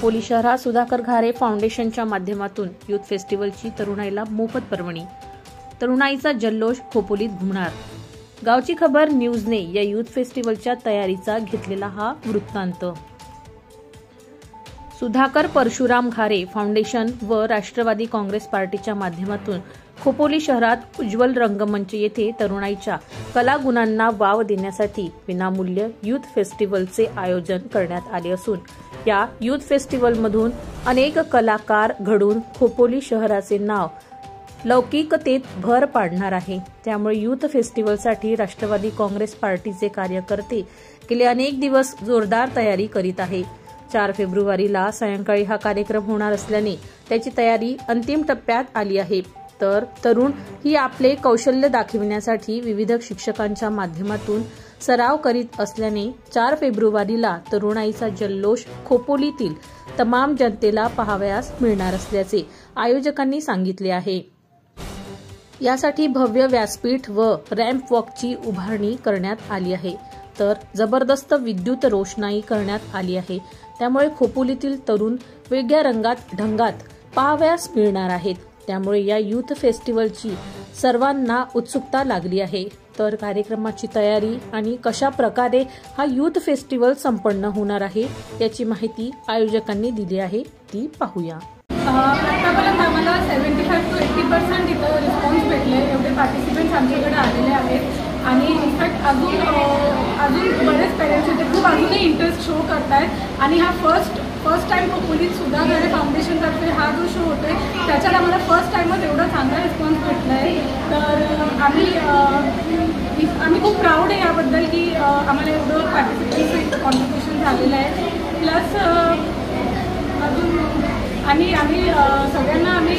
खोपोली शहरात सुधाकर घारे फाउंडेशनच्या माध्यमातून युथ फेस्टिवलची तरुणाईला मोफत पर्वणी. तरुणाईचा जल्लोष खोपोलीत घुमणार. गावची खबर न्यूजने या युथ फेस्टिवलच्या तयारीचा घेतलेला हा वृत्तांत. सुधाकर परशुराम घारे फाउंडेशन व राष्ट्रवादी काँग्रेस पार्टीच्या माध्यमातून खोपोली शहरात उज्ज्वल रंगमंच येथे तरुणाईच्या कलागुणांना वाव देण्यासाठी विनामूल्य युथ फेस्टिवलचे आयोजन करण्यात आले असून या युथ फेस्टिवलमधून अनेक कलाकार घडून खोपोली शहराचे नाव लौकिकतेत भर पाडणार आहे. त्यामुळे युथ फेस्टिवलसाठी राष्ट्रवादी काँग्रेस पार्टीचे कार्यकर्ते गेले अनेक दिवस जोरदार तयारी करीत आहे. 4 फेब्रुवारीला सायंकाळी हा कार्यक्रम होणार असल्याने त्याची तयारी अंतिम टप्प्यात आली आहे. तर तरुण ही आपले कौशल्य दाखविण्यासाठी विविध शिक्षकांच्या माध्यमातून सराव करीत असल्याने 4 फेब्रुवारीला तरुणाईचा जल्लोष खोपोलीतील तमाम जनतेला पाहावयास मिळणार असल्याचे आयोजकांनी सांगितले आहे. यासाठी भव्य व्यासपीठ व रॅम्प वॉकची उभारणी करण्यात आली आहे. तर जबरदस्त विद्युत रोषणाई करण्यात आली आहे. त्यामुळे खोपोलीतील तरुण वेगळ्या रंगात ढंगात पाहावयास मिळणार आहेत. त्यामुळे या युथ फेस्टिवलची सर्वांना उत्सुकता लागली आहे. तर कार्यक्रमाची तयारी आणि कशा प्रकारे हा युथ फेस्टिवल संपन्न होणार आहे याची माहिती आयोजकांनी दिली आहे, ती पाहूया. आतापर्यंत आम्हाला 75 to 80% इथं रिस्पॉन्स भेटले. एवढे पार्टिसिपेंट्स आमच्याकडे आलेले आहेत आणि इनफॅक्ट अजून बरेच पेरेंट्स इथे खूप अजूनही इंटरेस्ट शो करतायत. आणि हा फर्स्ट टाइम खोपोलीत सुधा घारे फाउंडेशनतर्फे हा जो शो होतोय त्याच्यात आम्हाला फर्स्ट टाइमच एवढा चांगला रिस्पॉन्स भेटला आहे. तर आम्ही खूप प्राऊड आहे याबद्दल की आम्हाला एवढं पार्टिसिपेंट्स कॉन्ट्रिब्युशन झालेलं आहे. प्लस अजून आणि आम्ही सगळ्यांना आम्ही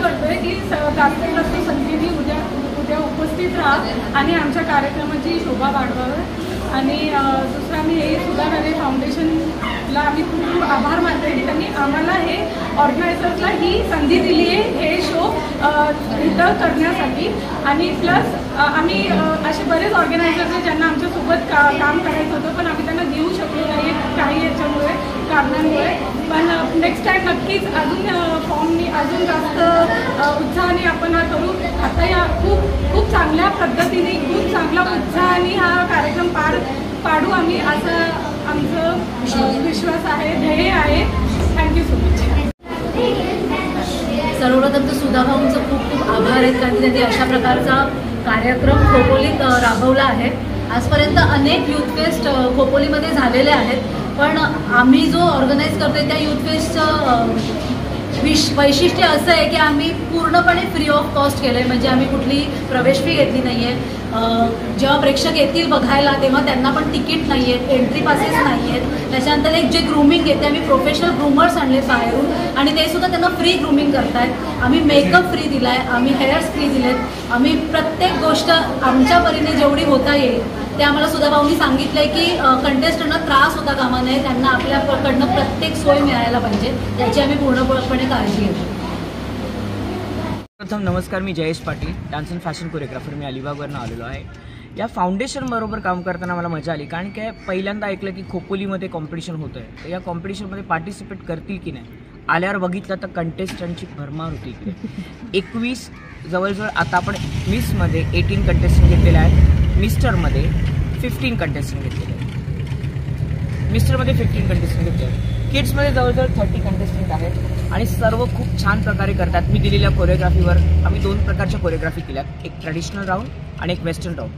करतोय की जास्तीत जास्त संख्येने उद्या उपस्थित राहा आणि आमच्या कार्यक्रमाची शोभा वाढवावं. आणि दुसरं आम्ही हे सुधा घारे फाउंडेशनला आम्ही खूप आभार मानतो की त्यांनी आम्हाला हे ऑर्गनायझर्सला ही संधी दिली आहे हे शो इथं करण्यासाठी. आणि प्लस आम्ही असे बरेच ऑर्गनायझर्स आहेत ज्यांना आमच्यासोबत काम करायचं होतं पण आम्ही त्यांना देऊ शकलो नाही काही याच्यामुळे कारणांमुळे. पण नेक्स्ट टाइम नक्कीच फॉर्मनी अजून जास्त उत्साहाने आपण हा करू. आता या खूप चांगल्या पद्धतीने खूप चांगला उत्साहाने हा कार्यक्रम पाडू आम्ही असं आमचं विश्वास आहे, ध्येय आहे. Thank you so much. सर्वप्रथम तर सुधा भाऊंचं खूप आभार आहेत कारण त्यांनी अशा प्रकारचा कार्यक्रम खोपोलीत राबवला आहे. आजपर्यंत अनेक युथ फेस्ट खोपोलीमध्ये झालेले आहेत पण आम्ही जो ऑर्गनाईज करतोय त्या युथ फेस्टचं वैशिष्ट्य असं आहे की आम्ही पूर्णपणे फ्री ऑफ कॉस्ट केलं आहे. म्हणजे आम्ही कुठली प्रवेश फी घेतली नाही आहे. जेव्हा प्रेक्षक येतील बघायला तेव्हा त्यांना पण तिकीट नाही आहेत, एंट्री पासेस नाही आहेत. त्याच्यानंतर एक जे ग्रूमिंग घेते आम्ही प्रोफेशनल ग्रूमर्स आणले बाहेरून आणि ते सुद्धा त्यांना फ्री ग्रूमिंग करतायत. आम्ही मेकअप फ्री दिला आहे, आम्ही हेअर्स फ्री दिलेत. आम्ही प्रत्येक गोष्ट आमच्या परीने जेवढी होता येईल ते आम्हाला सुधा भाऊंनी सांगितलं आहे की कंटेस्टंटना त्रास होता कामा नये, त्यांना आपल्याकडनं प्रत्येक सोय मिळायला पाहिजे याची आम्ही पूर्णपणे काळजी घेतो. प्रथम नमस्कार, मी Jayesh Patil, dance and fashion choreographer. मी अलिबागवरून आलेलो आहे. या फाउंडेशनबरोबर काम करताना मला मजा आली कारण काय पहिल्यांदा ऐकलं की खोपोलीमध्ये कॉम्पिटिशन होतं आहे. तर या कॉम्पिटिशनमध्ये पार्टिसिपेट करतील की नाही आल्यावर बघितलं तर कंटेस्टंटची भरमार होती इकडे. 21 जवळजवळ आता आपण मिसमध्ये 18 कंटेस्टंट घेतलेले आहेत. मिस्टरमध्ये 15 कंटेस्टंट घेतलेले आहेत. मिस्टरमध्ये 15 कंटेस्टंट घेतले आहेत. किड्समध्ये जवळजवळ 30 कंटेस्टंट आहेत आणि सर्व खूप छान प्रकारे करतात. मी दिलेल्या कोरिओग्राफीवर आम्ही 2 प्रकारच्या कोरिओग्राफी केल्यात, एक ट्रॅडिशनल राऊंड आणि एक वेस्टर्न राऊंड.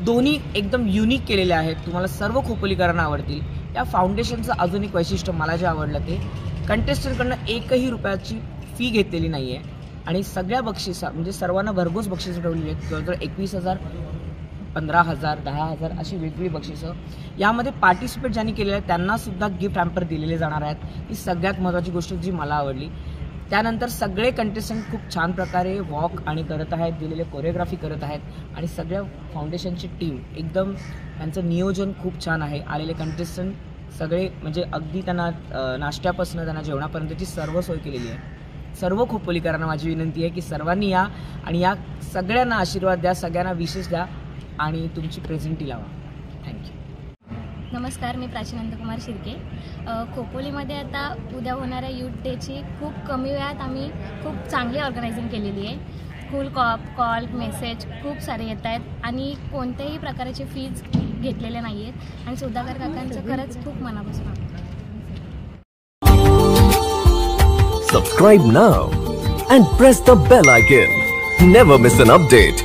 दोन्ही एकदम युनिक केलेले आहेत. तुम्हाला सर्व खोपोलीकरांना आवडतील. या फाउंडेशनचं अजून एक वैशिष्ट्य मला जे आवडलं ते कंटेस्टंटकडनं 1ही रुपयाची फी घेतलेली नाही आहे आणि सगळ्या बक्षिसा म्हणजे सर्वांना भरघोस बक्षिसं ठेवलेली आहेत. जवळजवळ 21,000, 15,000, 10,000 अशी वेगवेगळी बक्षिसं. यामध्ये पार्टिसिपेट ज्यांनी केलेलं आहे त्यांना सुद्धा गिफ्ट हॅम्पर दिलेले जाणार आहेत. ही सगळ्यात महत्त्वाची गोष्ट जी मला आवडली. त्यानंतर सगळे कंटेस्टंट खूप छान प्रकारे वॉक आणि करत आहेत, दिलेले कोरिओग्राफी करत आहेत आणि सगळ्या फाउंडेशनची टीम एकदम त्यांचं नियोजन खूप छान आहे. आलेले कंटेस्टंट सगळे म्हणजे अगदी त्यांना नाश्त्यापासून त्यांना जेवणापर्यंतची सर्व सोय केलेली आहे. सर्व खोपोलीकरांना माझी विनंती आहे की सर्वांनी या आणि या सगळ्यांना आशीर्वाद द्या, सगळ्यांना विशेष द्या आणि तुमची प्रेझेंटी लावा. थँक्यू. नमस्कार, मी प्राची नंदकुमार शिर्के. खोपोलीमध्ये आता उद्या होणाऱ्या यूथ डेची खूप कमी वेळात आम्ही खूप चांगली ऑर्गनायझिंग केलेली आहे. स्कूल कॉल मेसेज खूप सारे येत आहेत आणि कोणत्याही प्रकारचे फीज घेतलेले नाही आहेत आणि सुधाकर काकांचं खरंच खूप मनापासून आभार. Subscribe now and press the bell icon. Never miss an update.